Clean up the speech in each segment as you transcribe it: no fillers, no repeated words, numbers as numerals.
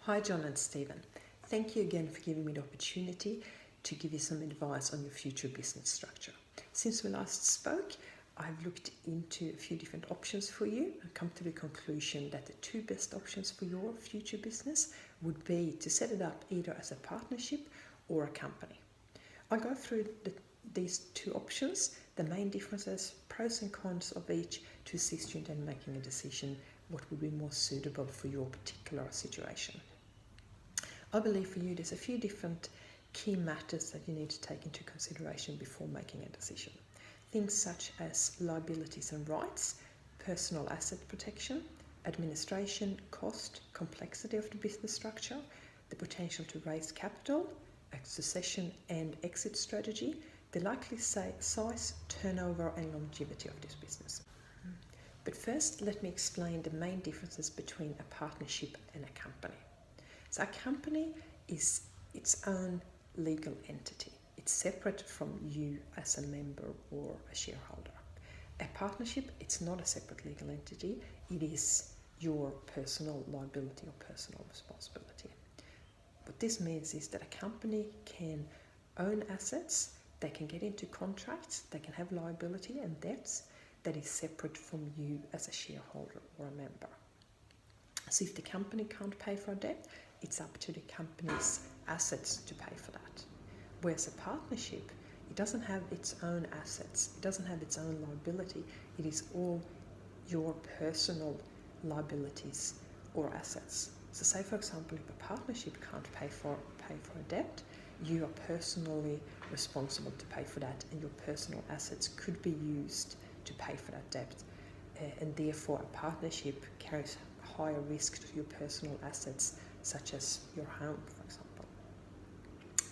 Hi John and Stephen. Thank you again for giving me the opportunity to give you some advice on your future business structure. Since we last spoke, I've looked into a few different options for you and come to the conclusion that the two best options for your future business would be to set it up either as a partnership or a company. I'll go through these two options, the main differences, pros and cons of each, to assist you in then making a decision what would be more suitable for your particular situation. I believe for you there's a few different key matters that you need to take into consideration before making a decision. Things such as liabilities and rights, personal asset protection, administration, cost, complexity of the business structure, the potential to raise capital, a succession and exit strategy, the likely size, turnover and longevity of this business. But first, let me explain the main differences between a partnership and a company. So a company is its own legal entity. It's separate from you as a member or a shareholder. A partnership, it's not a separate legal entity. It is your personal liability or personal responsibility. What this means is that a company can own assets, they can get into contracts, they can have liability and debts that is separate from you as a shareholder or a member. So if the company can't pay for a debt, it's up to the company's assets to pay for that. Whereas a partnership, it doesn't have its own assets, it doesn't have its own liability, it is all your personal liabilities or assets. So say for example, if a partnership can't pay for a debt, you are personally responsible to pay for that, and your personal assets could be used to pay for that debt. And therefore a partnership carries higher risk to your personal assets, such as your home, for example.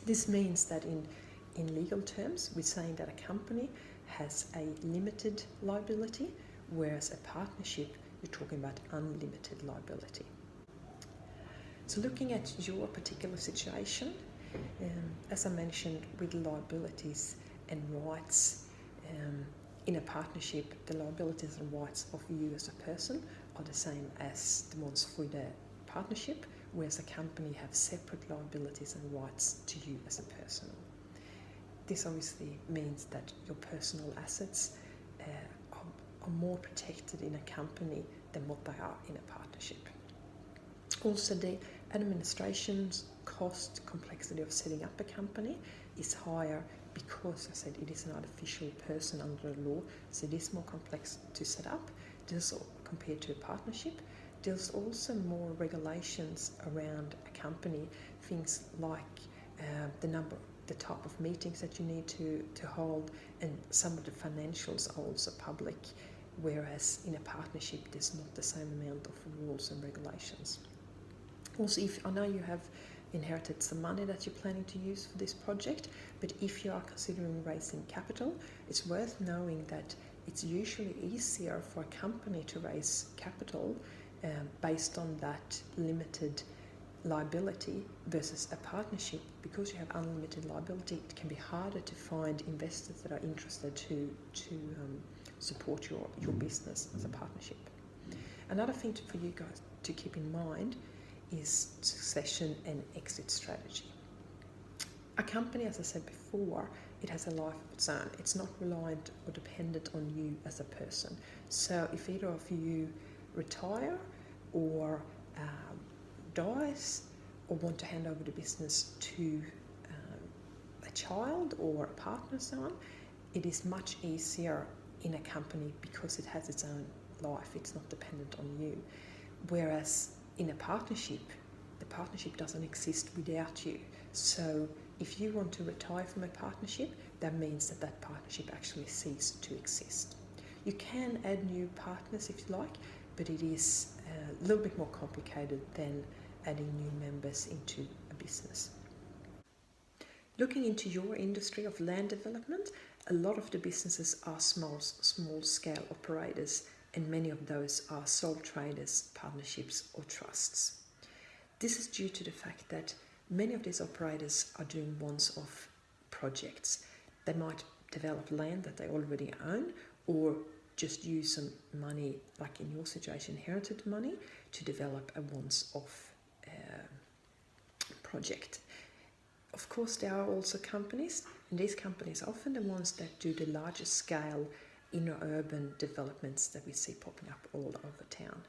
This means that in legal terms, we're saying that a company has a limited liability, whereas a partnership, you're talking about unlimited liability. So looking at your particular situation, as I mentioned, with liabilities and rights, in a partnership, the liabilities and rights of you as a person are the same as the ones for the partnership, whereas a company has separate liabilities and rights to you as a person. This obviously means that your personal assets are more protected in a company than what they are in a partnership. Also, the administration's cost, complexity of setting up a company is higher because, I said, it is an artificial person under the law, so it is more complex to set up. This compared to a partnership. There's also more regulations around a company, things like the type of meetings that you need to hold, and some of the financials are also public, whereas in a partnership there's not the same amount of rules and regulations. Also, if I know you have inherited some money that you're planning to use for this project, but if you are considering raising capital, it's worth knowing that it's usually easier for a company to raise capital based on that limited liability versus a partnership. Because you have unlimited liability, it can be harder to find investors that are interested to support your business as a partnership. Another thing for you guys to keep in mind is succession and exit strategy. A company, as I said before, it has a life of its own. It's not reliant or dependent on you as a person. So if either of you retire or dies or want to hand over the business to a child or a partner, so on, it is much easier in a company because it has its own life. It's not dependent on you. Whereas in a partnership, the partnership doesn't exist without you. So if you want to retire from a partnership, that means that that partnership actually ceased to exist. You can add new partners if you like, but it is a little bit more complicated than adding new members into a business. Looking into your industry of land development, a lot of the businesses are small scale operators, and many of those are sole traders, partnerships or trusts. This is due to the fact that many of these operators are doing once-off projects. They might develop land that they already own, or just use some money, like in your situation, inherited money, to develop a once-off project. Of course, there are also companies, and these companies are often the ones that do the largest scale inner urban developments that we see popping up all over town.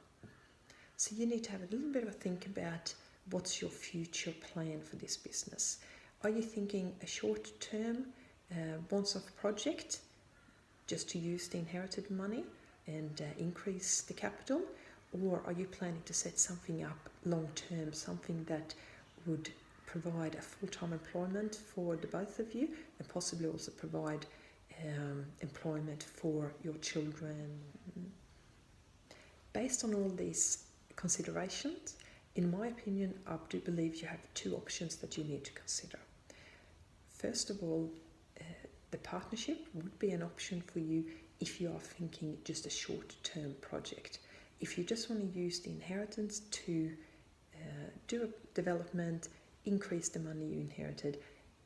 So you need to have a little bit of a think about what's your future plan for this business. Are you thinking a short-term, once-off project just to use the inherited money and increase the capital? Or are you planning to set something up long-term, something that would provide a full-time employment for the both of you and possibly also provide employment for your children? Based on all these considerations, in my opinion, I do believe you have two options that you need to consider. First of all, the partnership would be an option for you if you are thinking just a short-term project. If you just want to use the inheritance to do a development, increase the money you inherited,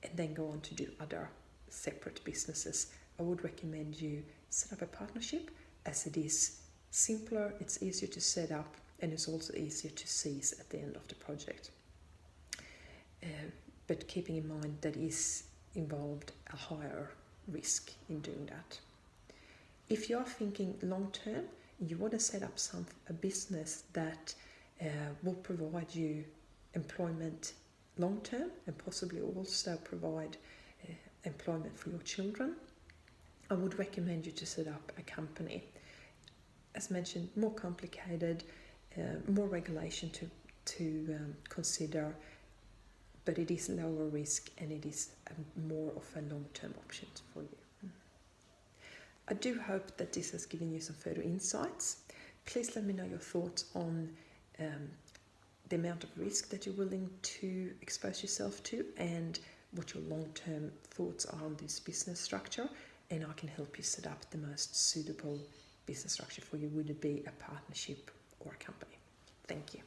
and then go on to do other separate businesses, I would recommend you set up a partnership, as it is simpler, it's easier to set up, and it's also easier to seize at the end of the project. But keeping in mind that is involved a higher risk in doing that. If you are thinking long term, you want to set up a business that will provide you employment long term and possibly also provide employment for your children, I would recommend you to set up a company. As mentioned, more complicated, more regulation to consider, but it is lower risk and it is more of a long-term option for you. I do hope that this has given you some further insights. Please let me know your thoughts on the amount of risk that you're willing to expose yourself to and what your long-term thoughts are on this business structure, and I can help you set up the most suitable business structure for you, would it be a partnership or a company. Thank you.